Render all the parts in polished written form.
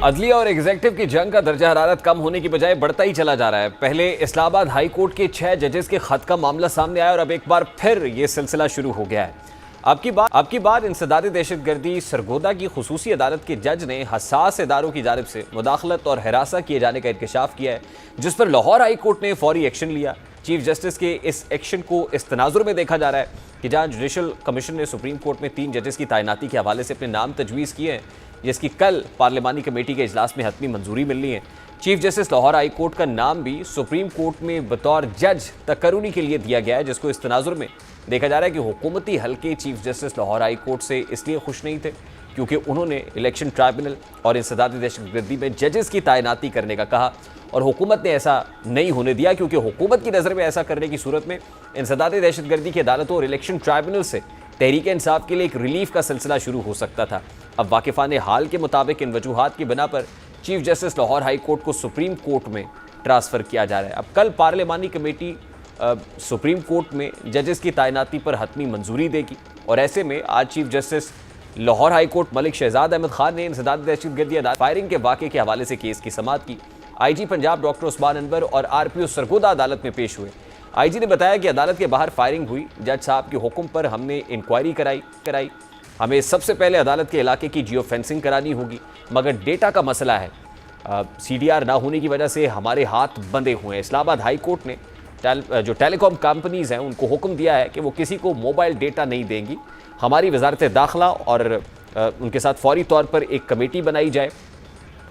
अदलिया और एग्जीक्यूटिव की जंग का दर्जा हरारत कम होने की बजाय बढ़ता ही चला जा रहा है। पहले इस्लामाबाद हाई कोर्ट के 6 जजेस के खत का मामला सामने आया और अब एक बार फिर ये सिलसिला शुरू हो गया है। अब की बार इंसदाद दहशतगर्दी सरगोदा की खुसूसी अदालत के जज ने हसास इदारों की जानिब से मुदाखलत और हिरासा किए जाने का इंकशाफ किया है, जिस पर लाहौर हाई कोर्ट ने फौरी एक्शन लिया। चीफ जस्टिस के इस एक्शन को इस तनाजुर में देखा जा रहा है कि जहां जुडिशल कमीशन ने सुप्रीम कोर्ट में 3 जजेस की तैनाती के हवाले से अपने नाम तजवीज़ किए हैं, जिसकी कल पार्लिमानी कमेटी के इजलास में हतमी मंजूरी मिलनी है। Chief justice Lahore high court का नाम भी सुप्रीम कोर्ट में बतौर जज तकरूनी के लिए दिया गया है, जिसको इस तनाजुर में देखा जा रहा है कि हुकूमती हल्के chief justice Lahore high court से इसलिए खुश नहीं थे क्योंकि उन्होंने इलेक्शन ट्राइब्यूनल और इंसदाद दहशतगर्दी में जजेस की तैनाती करने का कहा और हुकूमत ने ऐसा नहीं होने दिया, क्योंकि हुकूमत की नज़र में ऐसा करने की सूरत में इंसदाद दहशतगर्दी की अदालतों और इलेक्शन ट्राइब्यूनल से तहरीक इंसाफ के लिए एक रिलीफ का सिलसिला शुरू हो सकता था। अब वाकिफान हाल के मुताबिक इन वजूहात की बिना पर chief justice Lahore high court को सुप्रीम कोर्ट में ट्रांसफ़र किया जा रहा है। अब कल पार्लिमानी कमेटी सुप्रीम कोर्ट में जजेस की तैनाती पर हतमी मंजूरी देगी और ऐसे में आज chief justice Lahore high court Malik Shahzad Ahmad Khan ने इंसदाद दहशतगर्दी फायरिंग के वाक़े के हवाले से केस की समाअत की। IG पंजाब डॉक्टर उस्मान अनवर और RPO सरगोदा अदालत में पेश हुए। IG ने बताया कि अदालत के बाहर फायरिंग हुई, जज साहब के हुक्म पर हमने इंक्वायरी कराई। हमें सबसे पहले अदालत के इलाके की जियो फेंसिंग करानी होगी, मगर डेटा का मसला है, CDR ना होने की वजह से हमारे हाथ बंधे हुए हैं। इस्लामाबाद हाई कोर्ट ने जो टेलीकॉम कंपनीज़ हैं उनको हुक्म दिया है कि वो किसी को मोबाइल डेटा नहीं देंगी। हमारी वजारत दाखिला और उनके साथ फौरी तौर पर एक कमेटी बनाई जाए।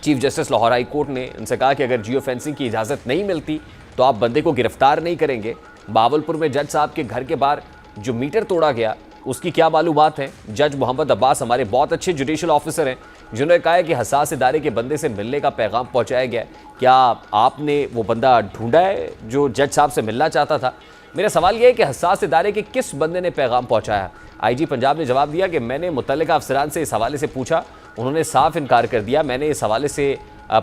Chief justice Lahore high court ने उनसे कहा कि अगर जियो फेंसिंग की इजाज़त नहीं मिलती तो आप बंदे को गिरफ्तार नहीं करेंगे। बावलपुर में जज साहब के घर के बाहर जो मीटर तोड़ा गया उसकी क्या मालूमात हैं? जज मोहम्मद अब्बास हमारे बहुत अच्छे जुडिशल ऑफिसर हैं, जिन्होंने कहा है कि हसास इदारे के बंदे से मिलने का पैगाम पहुंचाया गया। क्या आपने वो बंदा ढूंढा है जो जज साहब से मिलना चाहता था? मेरा सवाल यह है कि हसास इदारे के किस बंदे ने पैगाम पहुंचाया? IG पंजाब ने जवाब दिया कि मैंने मुतल्लिका अफसरान से इस हवाले से पूछा, उन्होंने साफ इनकार कर दिया। मैंने इस हवाले से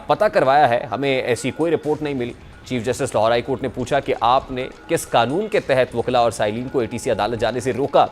पता करवाया है, हमें ऐसी कोई रिपोर्ट नहीं मिली। Chief justice Lahore high court ने पूछा कि आपने किस कानून के तहत वकला और साइलिन को ATC अदालत जाने से रोका?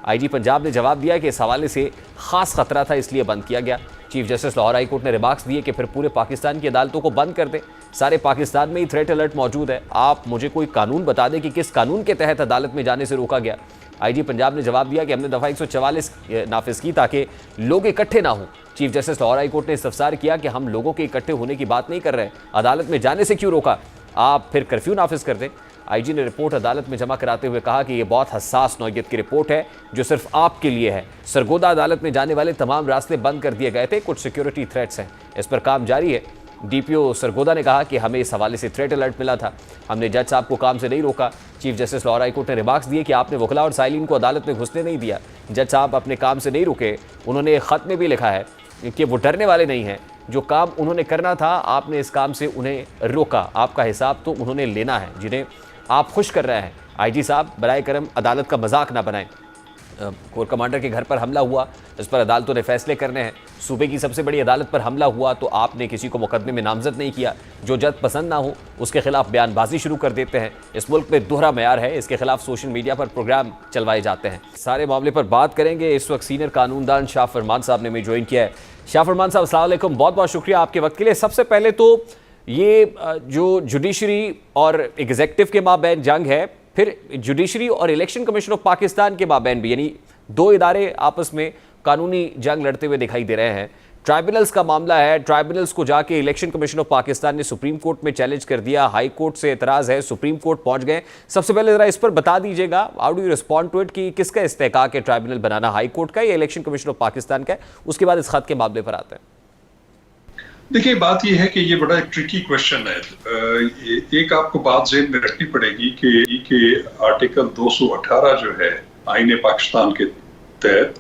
IG पंजाब ने जवाब दिया कि इस हवाले से ख़ास ख़तरा था, इसलिए बंद किया गया। Chief justice Lahore high court ने रिमार्क्स दिए कि फिर पूरे पाकिस्तान की अदालतों को बंद कर दें, सारे पाकिस्तान में ही थ्रेट अलर्ट मौजूद है। आप मुझे कोई कानून बता दें कि किस कानून के तहत अदालत में जाने से रोका गया। IG पंजाब ने जवाब दिया कि हमने दफ़ा 144 नाफिज की ताकि लोग इकट्ठे ना हों। Chief justice Lahore high court ने इस्तफसार किया कि हम लोगों के इकट्ठे होने की बात नहीं कर रहे हैं, अदालत में जाने से क्यों रोका? आप फिर कर्फ्यू नाफिज कर दें। IG ने रिपोर्ट अदालत में जमा कराते हुए कहा कि यह बहुत हसास नौइयत की रिपोर्ट है जो सिर्फ आपके लिए है। सरगोदा अदालत में जाने वाले तमाम रास्ते बंद कर दिए गए थे, कुछ सिक्योरिटी थ्रेट्स हैं, इस पर काम जारी है। DPO सरगोदा ने कहा कि हमें इस हवाले से थ्रेट अलर्ट मिला था, हमने जज साहब को काम से नहीं रोका। Chief justice Lahore high court ने रिमार्क्स दिए कि आपने वकला और साइलिन को अदालत में घुसने नहीं दिया। जज साहब अपने काम से नहीं रुके। उन्होंने एक ख़त में भी लिखा है कि वो डरने वाले नहीं हैं, जो काम उन्होंने करना था आपने इस काम से उन्हें रोका। आपका हिसाब तो उन्होंने लेना है जिन्हें आप खुश कर रहे हैं। IG साहब बराए करम अदालत का मजाक ना बनाएं। कोर कमांडर के घर पर हमला हुआ, इस पर अदालतों ने फैसले करने हैं। सूबे की सबसे बड़ी अदालत पर हमला हुआ तो आपने किसी को मुकदमे में नामजद नहीं किया। जो जज पसंद ना हो उसके खिलाफ बयानबाजी शुरू कर देते हैं। इस मुल्क में दोहरा मयार है, इसके खिलाफ सोशल मीडिया पर प्रोग्राम चलवाए जाते हैं। सारे मामले पर बात करेंगे। इस वक्त सीनियर कानूनदान शाह फरमान साहब ने मुझे ज्वाइन किया है। शाह फरमान साहब अस्सलाम वालेकुम, बहुत बहुत शुक्रिया आपके वक्त के लिए। सबसे पहले तो ये जो जुडिशरी और एग्जीक्यूटिव के माबैन जंग है, फिर जुडिशरी और इलेक्शन कमीशन ऑफ पाकिस्तान के माबैन भी, यानी 2 इदारे आपस में कानूनी जंग लड़ते हुए दिखाई दे रहे हैं। ट्राइब्यूनल्स का मामला है, ट्राइब्यूनल्स को जाके इलेक्शन कमीशन ऑफ पाकिस्तान ने सुप्रीम कोर्ट में चैलेंज कर दिया, हाई कोर्ट से एतराज़ है, सुप्रीम कोर्ट पहुंच गए। सबसे पहले ज़रा इस पर बता दीजिएगा, how do you respond to it कि किसका इस्तेहकाक है ट्राइब्यूनल बनाना, हाई कोर्ट का या इलेक्शन कमीशन ऑफ पाकिस्तान का? उसके बाद इस खत के मामले पर आते हैं। देखिए, बात यह है कि ये बड़ा एक ट्रिकी क्वेश्चन है। एक आपको बात ज़हन में रखनी पड़ेगी कि आर्टिकल 218 जो है आईन पाकिस्तान के तहत,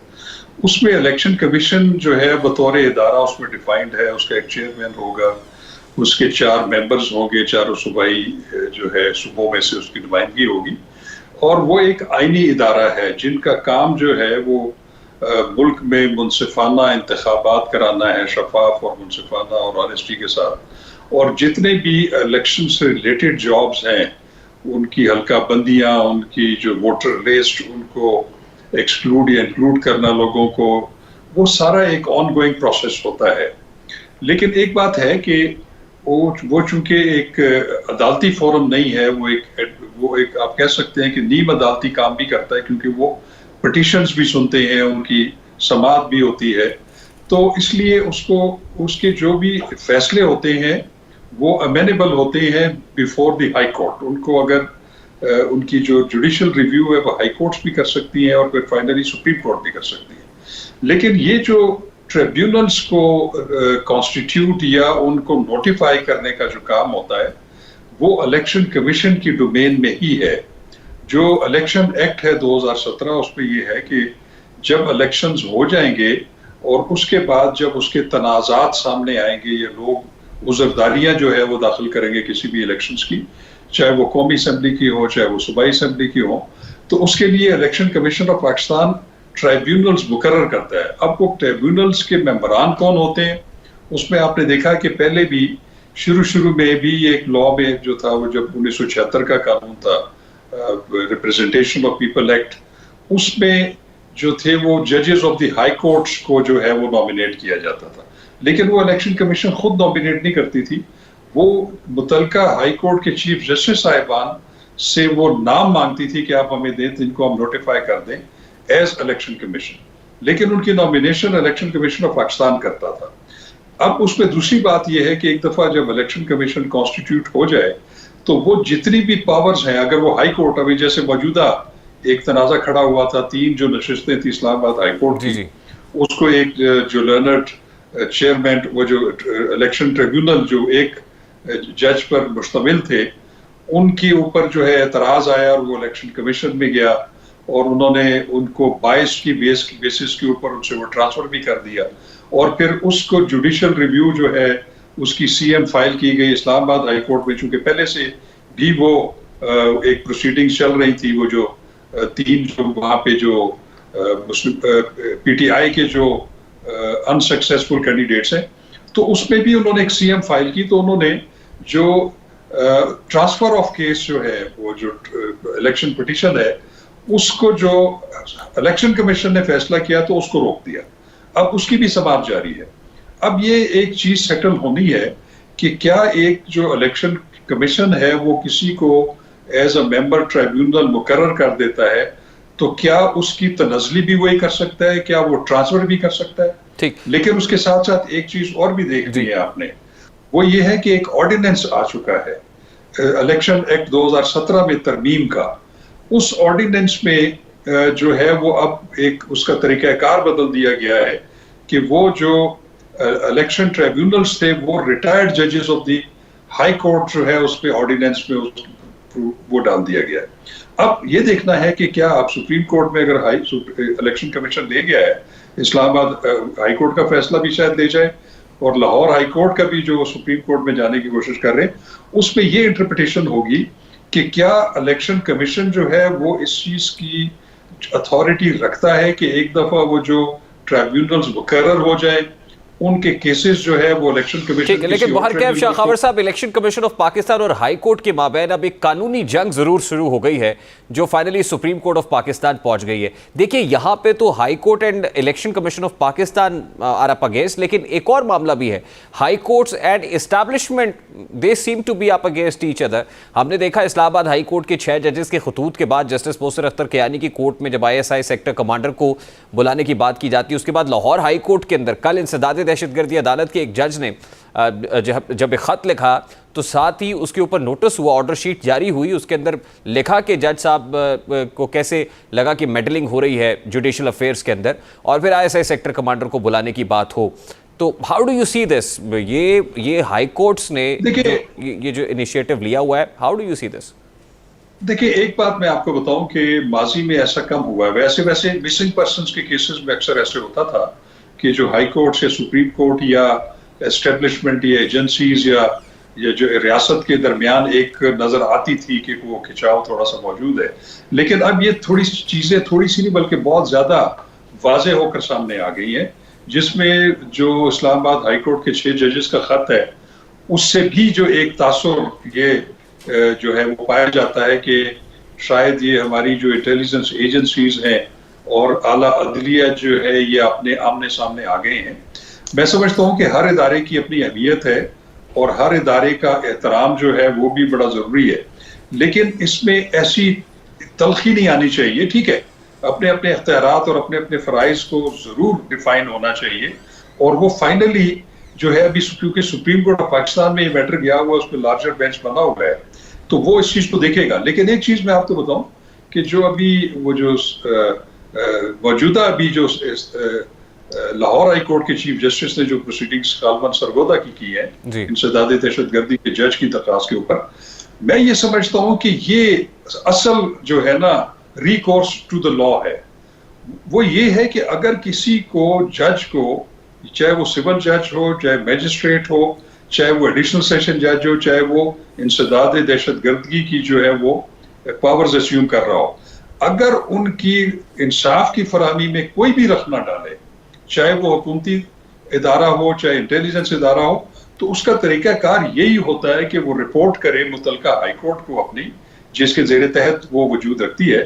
उसमें इलेक्शन कमीशन जो है बतौर इदारा उसमें डिफाइंड है। उसका एक चेयरमैन होगा, उसके 4 मेंबर्स होंगे, चारों सूबाई जो है सूबों में से उसकी नुमाइंदगी होगी, और वो एक आईनी इदारा है जिनका काम जो है वो मुल्क में मुनसिफाना इंतखाबात कराना है, शफाफ और मुनसिफाना और ऑनेस्टी के साथ। और जितने भी इलेक्शन से रिलेटेड जॉब्स हैं, उनकी हल्का बंदियाँ, उनकी जो वोटर लिस्ट, उनको एक्सक्लूड या इंक्लूड करना लोगों को, वो सारा एक ऑन गोइंग प्रोसेस होता है। लेकिन एक बात है कि वो चूंकि एक अदालती फोरम नहीं है, वो एक आप कह सकते हैं कि नीम अदालती काम भी करता है, क्योंकि वो पिटिशंस भी सुनते हैं, उनकी समाअत भी होती है। तो इसलिए उसके जो भी फैसले होते हैं वो अमेनेबल होते हैं बिफोर द हाई कोर्ट। उनको अगर उनकी जो जुडिशियल रिव्यू है वो हाई कोर्ट्स भी कर सकती हैं और फिर फाइनली सुप्रीम कोर्ट भी कर सकती है। लेकिन ये जो ट्रिब्यूनल्स को कॉन्स्टिट्यूट या उनको नोटिफाई करने का जो काम होता है वो इलेक्शन कमीशन की डोमेन में ही है। जो इलेक्शन एक्ट है 2017 उसमें ये है कि जब इलेक्शंस हो जाएंगे और उसके बाद जब उसके तनाज़ात सामने आएंगे या लोग उज़रदारियां जो है वो दाखिल करेंगे किसी भी इलेक्शंस की, चाहे वो कौमी असम्बली की हो चाहे वो सूबाई असम्बली की हो, तो उसके लिए election commission of Pakistan tribunals मुकर्रर करता है। अब वो ट्राइब्यूनल्स के मेंबरान कौन होते हैं, उसमें आपने देखा कि पहले भी शुरू में भी एक लॉ में जो था, वो जब 1976 का कानून था रिप्रेजेंटेशन ऑफ पीपल एक्ट, उसमें जो थे वो जजेस ऑफ द हाई कोर्ट्स को जो है वो नॉमिनेट किया जाता था। लेकिन वो इलेक्शन कमीशन खुद नॉमिनेट नहीं करती थी, वो मुतलका हाई कोर्ट के चीफ जस्टिस साहिबान से वो नाम मांगती थी कि आप हमें दें, इनको हम नोटिफाई कर दें एज इलेक्शन कमीशन। लेकिन उनकी nomination election commission of Pakistan करता था। अब उसमें दूसरी बात यह है कि एक दफा जब इलेक्शन कमीशन कॉन्स्टिट्यूट हो जाए तो वो जितनी भी पावर्स हैं, अगर वो हाई कोर्ट, अभी जैसे मौजूदा एक तनाजा खड़ा हुआ था, 3 जो नशिस्तें थी इस्लामाबाद हाई कोर्ट की, उसको एक जो लर्नड चेयरमैन, वो जो इलेक्शन ट्रिब्यूनल जो एक जज पर मुश्तमिल थे, उनके ऊपर जो है एतराज आया और वो इलेक्शन कमीशन में गया और उन्होंने उनको 22 की बेसिस के ऊपर उनसे वो ट्रांसफर भी कर दिया। और फिर उसको जुडिशियल रिव्यू जो है उसकी सीएम फाइल की गई इस्लामाबाद हाई कोर्ट में, चूंकि पहले से भी वो एक प्रोसीडिंग चल रही थी। वो जो 3 जो वहाँ पे जो पीटीआई के जो अनसक्सेसफुल कैंडिडेट्स हैं, तो उसमें भी उन्होंने एक सीएम फाइल की। तो उन्होंने जो ट्रांसफर ऑफ केस जो है, वो जो इलेक्शन पिटीशन है, उसको जो इलेक्शन कमीशन ने फैसला किया तो उसको रोक दिया। अब उसकी भी समाअत जारी है। अब ये एक चीज सेटल होनी है कि क्या एक जो इलेक्शन कमीशन है वो किसी को एज अ मेंबर ट्राइब्यूनल मुकर्रर कर देता है, तो क्या उसकी तनज़ली भी वही कर सकता है, क्या वो ट्रांसफर भी कर सकता है? ठीक। लेकिन उसके साथ साथ एक चीज और भी देखनी है आपने, वो ये है कि एक ऑर्डिनेंस आ चुका है इलेक्शन एक्ट 2017 में तरमीम का। उस ऑर्डिनेंस में जो है वो अब एक उसका तरीकाकार बदल दिया गया है कि वो जो इलेक्शन ट्रिब्यूनल्स थे वो रिटायर्ड जजेस ऑफ द हाई कोर्ट जो है उस पे ऑर्डिनेंस में वो डाल दिया गया है। अब ये देखना है कि क्या आप सुप्रीम कोर्ट में अगर इलेक्शन कमीशन ले गया है, इस्लामाबाद हाई कोर्ट का फैसला भी शायद ले जाए और लाहौर हाई कोर्ट का भी जो सुप्रीम कोर्ट में जाने की कोशिश कर रहे हैं, उसमें ये इंटरप्रिटेशन होगी कि क्या इलेक्शन कमीशन जो है वो इस चीज की अथॉरिटी रखता है कि एक दफा वो जो ट्राइब्यूनल्स मुकर्रर हो जाए, उनके केसेस जो है वो इलेक्शन कमीशन। लेकिन बहरकैफ शाह खबर साहब, इलेक्शन कमीशन ऑफ पाकिस्तान और हाई कोर्ट के माबैन अब एक कानूनी जंग जरूर शुरू हो गई है जो finally supreme court of Pakistan पहुंच गई है। देखिए, यहां पे तो high court and election commission of Pakistan are up against, लेकिन एक और मामला भी है, high courts and establishment, they seem to be up against each other. हमने देखा इस्लामाबाद हाई कोर्ट के 6 जजेस के खतूत के बाद जस्टिस मोहसिन अख्तर कियानी की कोर्ट में जब ISI सेक्टर कमांडर को बुलाने की बात की जाती है, उसके बाद लाहौर हाई कोर्ट के अंदर कल इंसदाद दहशतगर्दी अदालत के एक जज ने जब एक खत लिखा तो साथ ही उसके ऊपर नोटिस हुआ, ऑर्डर शीट जारी हुई, उसके अंदर लिखा कि जज साहब को कैसे लगा कि मेडलिंग हो रही है जुडिशियल अफेयर्स के अंदर, और फिर ISI सेक्टर कमांडर को बुलाने की बात हो। तो how do you see this? ये हाई कोर्ट्स ने ये जो इनिशिएटिव लिया हुआ है, how do you see this? देखिए, एक बात मैं आपको बताऊं कि माजी में ऐसा कम हुआ है। वैसे मिसिंग पर्सन्स के केसेस में अक्सर ऐसे होता था कि जो हाई कोर्ट से सुप्रीम कोर्ट या एस्टेब्लिशमेंट या एजेंसीज या जो रियासत के दरमियान एक नजर आती थी कि वो खिंचाव थोड़ा सा मौजूद है, लेकिन अब ये थोड़ी चीजें थोड़ी सी नहीं बल्कि बहुत ज्यादा वाजे होकर सामने आ गई हैं, जिसमें जो इस्लामाबाद हाई कोर्ट के 6 जजेस का खत है उससे भी जो एक तासुर ये जो है वो पाया जाता है कि शायद ये हमारी जो इंटेलिजेंस एजेंसीज हैं और आला अदलिया जो है ये अपने आमने सामने आ गए हैं। मैं समझता हूं कि हर इदारे की अपनी अहमियत है और हर इदारे का एहतराम जो है वो भी बड़ा जरूरी है, लेकिन इसमें ऐसी तलखी नहीं आनी चाहिए। ठीक है, अपने अपने इख्तियारात और अपने अपने फ़राइज़ को जरूर डिफाइन होना चाहिए, और वो फाइनली जो है अभी क्योंकि सुप्रीम कोर्ट ऑफ पाकिस्तान में ये मैटर गया हुआ, उस पर लार्जर बेंच बना हुआ है, तो वो इस चीज को देखेगा। लेकिन एक चीज मैं आपको बताऊं कि जो अभी वो जो मौजूदा अभी जो लाहौर हाई कोर्ट के चीफ जस्टिस ने जो प्रोसीडिंग्स खालमन सरगोदा की है इंसदाद दहशतगर्दी के जज की दरखास्त के ऊपर, मैं ये समझता हूं कि ये असल जो है ना रिकोर्स टू द लॉ है, वो ये है कि अगर किसी को जज को, चाहे वो सिविल जज हो, चाहे मैजिस्ट्रेट हो, चाहे वो एडिशनल सेशन जज हो, चाहे वो इंसदाद दहशतगर्दी की जो है वो पावर्स अस्यूम कर रहा हो, अगर उनकी इंसाफ की फराहमी में कोई भी रख ना डाले, चाहे वो हुकूमती इदारा हो चाहे इंटेलिजेंस इदारा हो, तो उसका तरीकाकार यही होता है कि वो रिपोर्ट करे मुतलका हाई कोर्ट को अपनी, जिसके जेर तहत वो वजूद रखती है,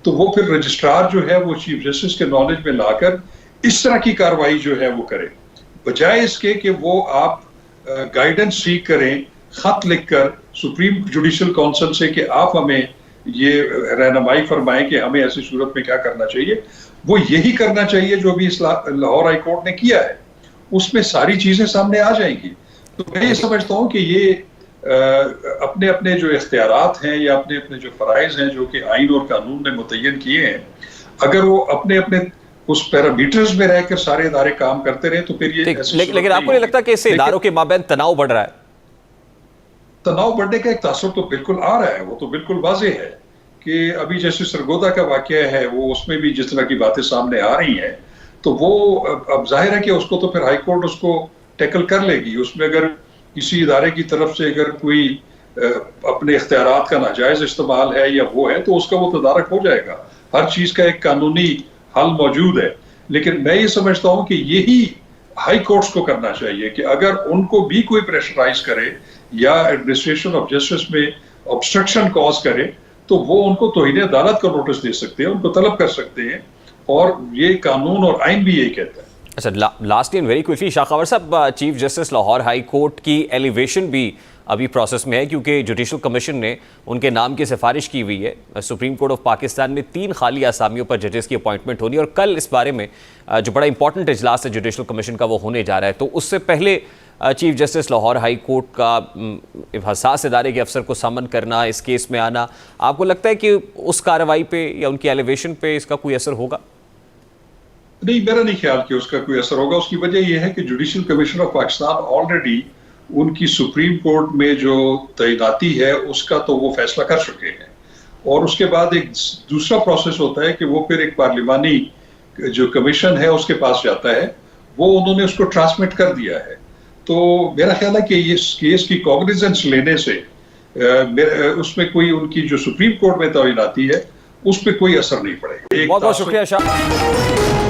तो वो फिर रजिस्ट्रार जो है वो चीफ जस्टिस के नॉलेज में लाकर इस तरह की कार्रवाई जो है वो करे, बजाय इसके कि वो आप गाइडेंस सीख करें खत लिखकर सुप्रीम जुडिशल काउंसिल से कि आप हमें ये रहनुमाई फरमाएं कि हमें ऐसी सूरत में क्या करना चाहिए। वो यही करना चाहिए जो भी लाहौर हाई कोर्ट ने किया है, उसमें सारी चीजें सामने आ जाएंगी। तो मैं ये समझता हूँ कि ये अपने अपने जो इख्तियारात हैं या अपने अपने जो फराइज हैं जो कि आइन और कानून ने मुतय्यन किए हैं, अगर वो अपने अपने उस पैरामीटर्स में रहकर सारे इदारे काम करते रहे तो फिर ये लेकिन आपको नहीं लगता कि इससे इदारों के माबैन तनाव बढ़ रहा है? तनाव बढ़ने का एक तासुर तो बिल्कुल आ रहा है, वो तो बिल्कुल वाज़ेह है कि अभी जैसे सरगोदा का वाकया है, वो उसमें भी जिस तरह की बातें सामने आ रही हैं, तो वो अब जाहिर है कि उसको तो फिर हाई कोर्ट उसको टैकल कर लेगी। उसमें अगर किसी इदारे की तरफ से अगर कोई अपने इख्तियारात का नाजायज इस्तेमाल है या वो है, तो उसका वो तदारक हो जाएगा। हर चीज का एक कानूनी हल मौजूद है, लेकिन मैं ये समझता हूँ कि यही हाई कोर्ट्स को करना चाहिए कि अगर उनको भी कोई प्रेशराइज करे या एडमिनिस्ट्रेशन ऑफ जस्टिस में ऑब्स्ट्रक्शन कॉज करे, तो वो उनको तौहीन अदालत का नोटिस दे सकते हैं, उनको तलब कर सकते हैं, और ये कानून और आइन भी यही कहता है। अच्छा, लास्ट इन वेरी क्विकली शाखावर साहब, chief justice Lahore high court की एलिवेशन भी अभी प्रोसेस में है, क्योंकि जुडिशल कमीशन ने उनके नाम की सिफारिश की हुई है। सुप्रीम कोर्ट ऑफ पाकिस्तान में 3 खाली आसामियों पर जजेस की अपॉइंटमेंट होनी है, और कल इस बारे में जो बड़ा इंपॉर्टेंट इजलास है जुडिशल कमीशन का वो होने जा रहा है। तो उससे पहले chief justice Lahore high court का हसास इदारे के अफसर को समन करना, इस केस में आना, आपको लगता है कि उस कार्रवाई पे या उनकी एलिवेशन पे इसका कोई असर होगा? नहीं, मेरा नहीं ख्याल कि उसका कोई असर होगा। उसकी वजह यह है कि judicial commission of Pakistan already उनकी सुप्रीम कोर्ट में जो तैनाती है उसका तो वो फैसला कर चुके हैं, और उसके बाद एक दूसरा प्रोसेस होता है कि वो फिर एक पार्लिमानी जो कमीशन है उसके पास जाता है, वो उन्होंने उसको ट्रांसमिट कर दिया है। तो मेरा ख्याल है कि इस केस की कॉग्निजेंस लेने से उसमें कोई उनकी जो सुप्रीम कोर्ट में तैनाती है उस पर कोई असर नहीं पड़ेगा। बहुत बहुत शुक्रिया शाह।